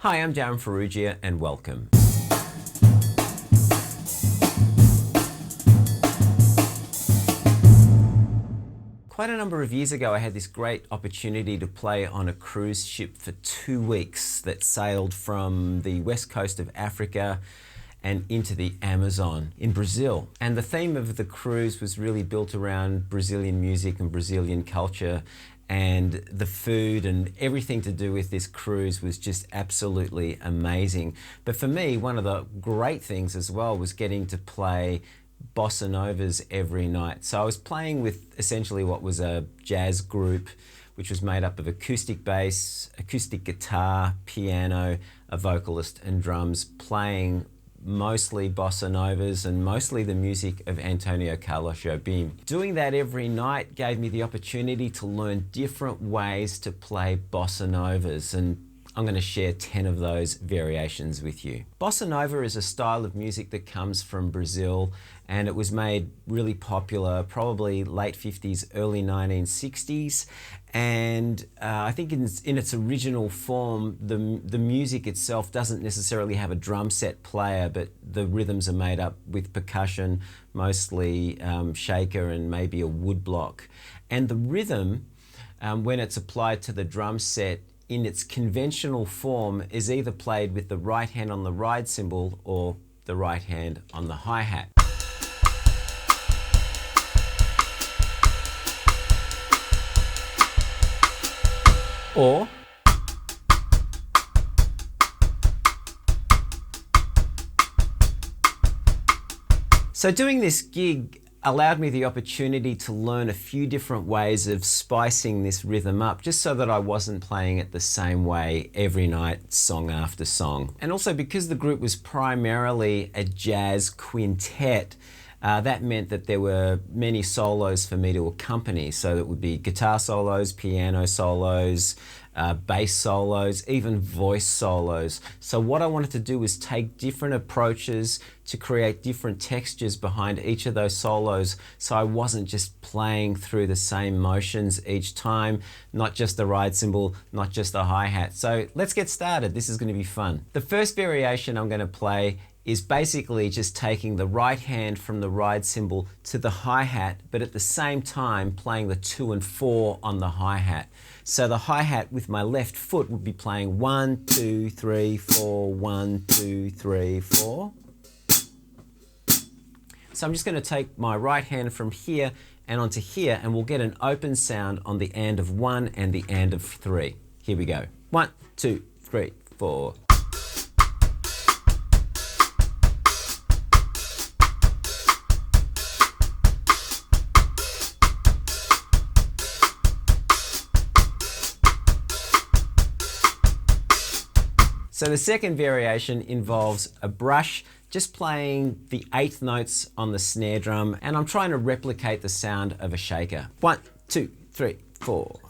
Hi, I'm Darryn Farrugia and welcome. Quite a number of years ago, I had this great opportunity to play on a cruise ship for 2 weeks that sailed from the west coast of Africa and into the Amazon in Brazil. And the theme of the cruise was really built around Brazilian music and Brazilian culture, and the food and everything to do with this cruise was just absolutely amazing. But for me, one of the great things as well was getting to play Bossa Novas every night. So I was playing with essentially what was a jazz group, which was made up of acoustic bass, acoustic guitar, piano, a vocalist and drums, playing mostly Bossa Novas and mostly the music of Antonio Carlos Jobim. Doing that every night gave me the opportunity to learn different ways to play Bossa Novas, and I'm going to share 10 of those variations with you. Bossa Nova is a style of music that comes from Brazil, and it was made really popular probably late 50s, early 1960s. And I think in its original form, the music itself doesn't necessarily have a drum set player, but the rhythms are made up with percussion, mostly shaker and maybe a wood block. And the rhythm, when it's applied to the drum set, in its conventional form is either played with the right hand on the ride cymbal or the right hand on the hi-hat. Or so doing this gig allowed me the opportunity to learn a few different ways of spicing this rhythm up, just so that I wasn't playing it the same way every night, song after song. And also because the group was primarily a jazz quintet, that meant that there were many solos for me to accompany. So it would be guitar solos, piano solos, bass solos, even voice solos. So what I wanted to do was take different approaches to create different textures behind each of those solos, so I wasn't just playing through the same motions each time, not just the ride cymbal, not just the hi-hat. So let's get started. This is going to be fun. The first variation I'm going to play is basically just taking the right hand from the ride cymbal to the hi-hat, but at the same time playing the 2 and 4 on the hi-hat. So the hi-hat with my left foot would be playing 1, 2, 3, 4, 1, 2, 3, 4. So I'm just going to take my right hand from here and onto here, and we'll get an open sound on the and of 1 and the and of 3. Here we go. 1, 2, 3, 4. So the second variation involves a brush, just playing the 8th notes on the snare drum, and I'm trying to replicate the sound of a shaker. 1, 2, 3, 4.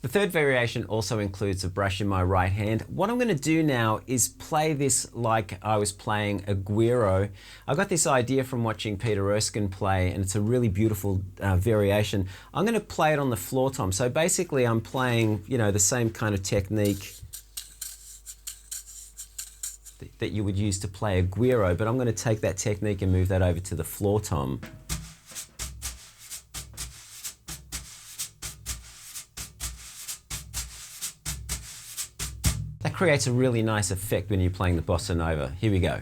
The third variation also includes a brush in my right hand. What I'm going to do now is play this like I was playing a guiro. I got this idea from watching Peter Erskine play, and it's a really beautiful variation. I'm going to play it on the floor tom. So basically I'm playing, the same kind of technique that you would use to play a guiro, but I'm going to take that technique and move that over to the floor tom. That creates a really nice effect when you're playing the Bossa Nova. Here we go.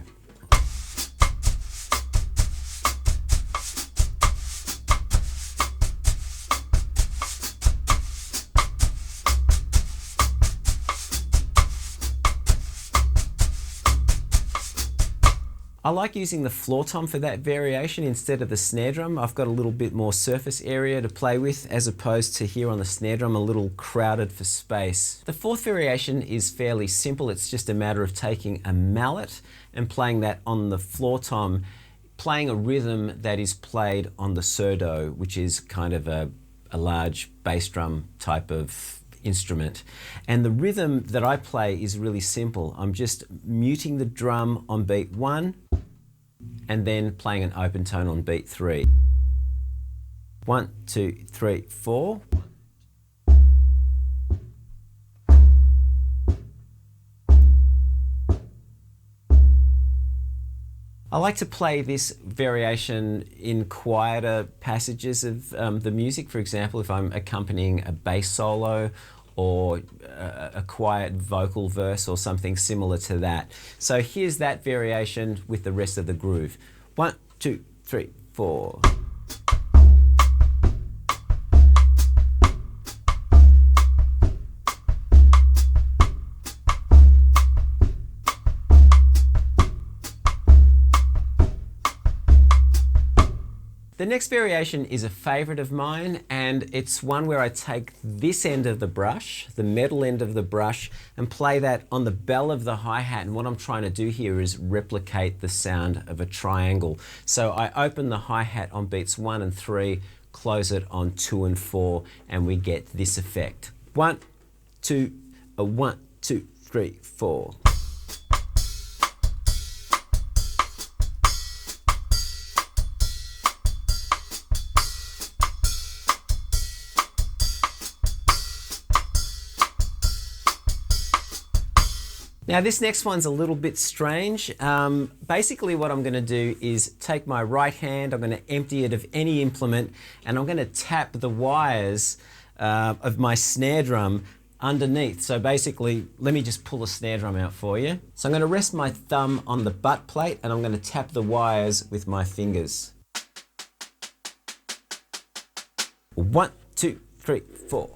I like using the floor tom for that variation instead of the snare drum. I've got a little bit more surface area to play with, as opposed to here on the snare drum, a little crowded for space. The fourth variation is fairly simple. It's just a matter of taking a mallet and playing that on the floor tom, playing a rhythm that is played on the surdo, which is kind of a large bass drum type of instrument. And the rhythm that I play is really simple. I'm just muting the drum on beat 1 and then playing an open tone on beat 3. 1, 2, 3, 4. I like to play this variation in quieter passages of the music. For example, if I'm accompanying a bass solo or a quiet vocal verse or something similar to that. So here's that variation with the rest of the groove. 1, 2, 3, 4. The next variation is a favorite of mine, and it's one where I take this end of the brush, the metal end of the brush, and play that on the bell of the hi-hat. And what I'm trying to do here is replicate the sound of a triangle. So I open the hi-hat on beats 1 and 3, close it on 2 and 4, and we get this effect. 1, 2, 1, 2, 3, 4. Now this next one's a little bit strange. Basically what I'm going to do is take my right hand, I'm going to empty it of any implement, and I'm going to tap the wires of my snare drum underneath. So basically, let me just pull the snare drum out for you. So I'm going to rest my thumb on the butt plate and I'm going to tap the wires with my fingers. 1, 2, 3, 4.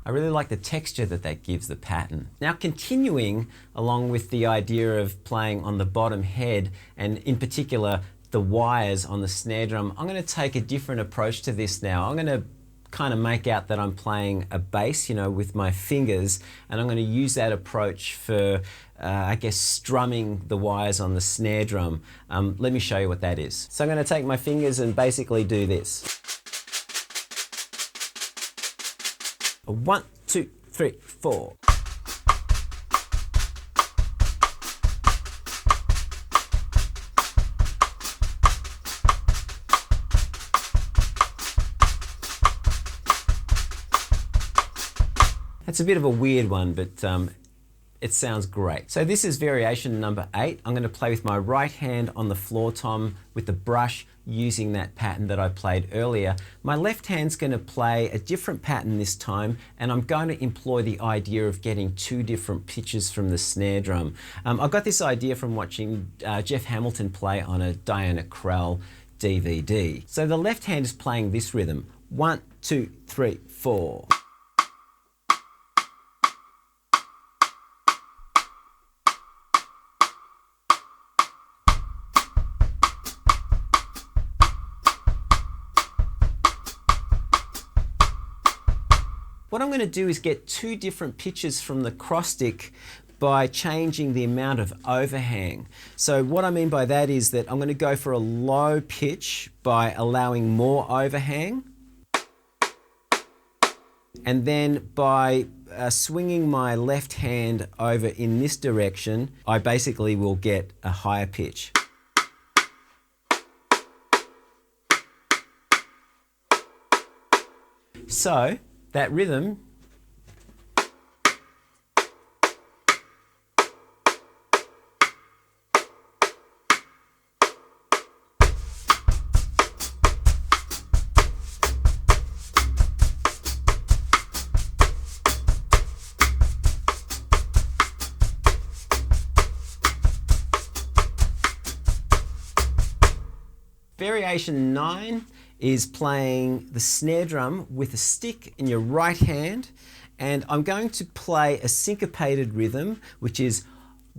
I really like the texture that gives the pattern. Now continuing along with the idea of playing on the bottom head, and in particular the wires on the snare drum, I'm going to take a different approach to this now. I'm going to kind of make out that I'm playing a bass, with my fingers, and I'm going to use that approach for, I guess, strumming the wires on the snare drum. Let me show you what that is. So I'm going to take my fingers and basically do this. 1, 2, 3, 4. That's a bit of a weird one, but it sounds great. So this is variation number 8. I'm going to play with my right hand on the floor tom with the brush, using that pattern that I played earlier. My left hand's going to play a different pattern this time, and I'm going to employ the idea of getting 2 different pitches from the snare drum. I got this idea from watching Jeff Hamilton play on a Diana Krall DVD. So the left hand is playing this rhythm. 1, 2, 3, 4. What I'm going to do is get 2 different pitches from the cross stick by changing the amount of overhang. So what I mean by that is that I'm going to go for a low pitch by allowing more overhang. And then by swinging my left hand over in this direction, I basically will get a higher pitch. So that rhythm Variation 9 is playing the snare drum with a stick in your right hand, and I'm going to play a syncopated rhythm, which is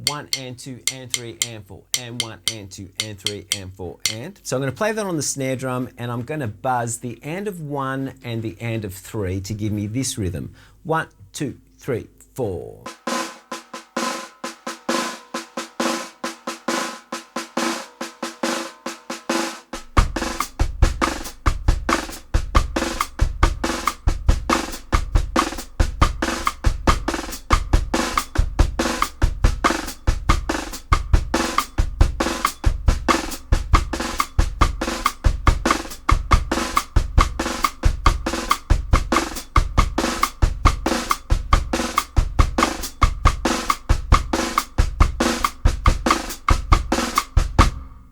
1 and 2 and 3 and 4 and 1 and 2 and 3 and 4 and. So I'm going to play that on the snare drum, and I'm going to buzz the and of 1 and the and of 3 to give me this rhythm. 1, 2, 3, 4.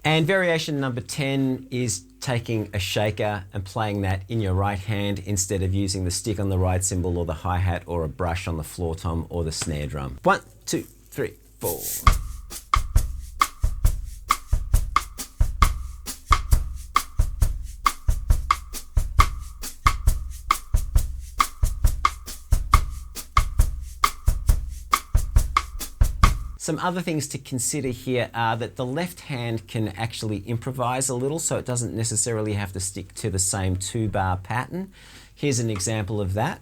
And variation number 10 is taking a shaker and playing that in your right hand instead of using the stick on the ride cymbal or the hi-hat or a brush on the floor tom or the snare drum. 1, 2, 3, 4. Some other things to consider here are that the left hand can actually improvise a little, so it doesn't necessarily have to stick to the same 2-bar pattern. Here's an example of that.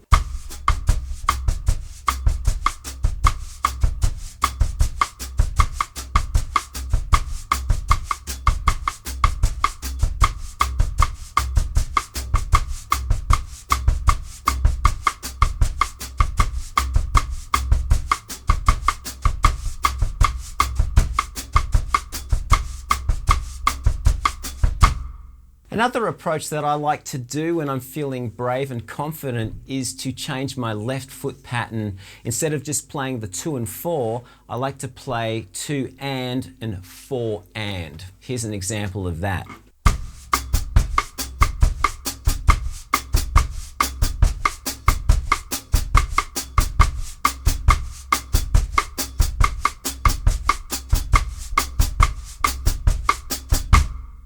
Another approach that I like to do when I'm feeling brave and confident is to change my left foot pattern. Instead of just playing the 2 and 4, I like to play 2 and 4 and. Here's an example of that.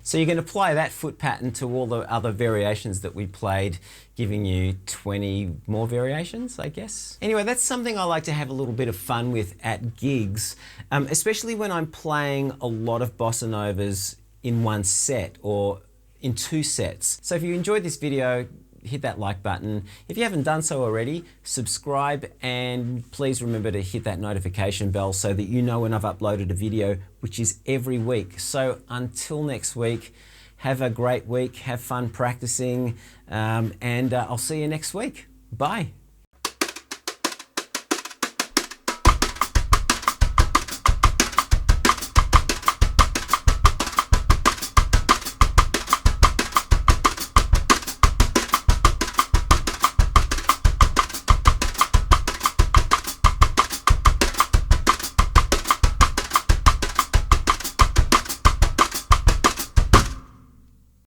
So you can apply that foot pattern to all the other variations that we played, giving you 20 more variations, I guess. Anyway, that's something I like to have a little bit of fun with at gigs, especially when I'm playing a lot of bossa novas in one set or in 2 sets. So if you enjoyed this video, hit that like button. If you haven't done so already, subscribe, and please remember to hit that notification bell so that you know when I've uploaded a video, which is every week. So until next week, have a great week, have fun practicing, and I'll see you next week. Bye.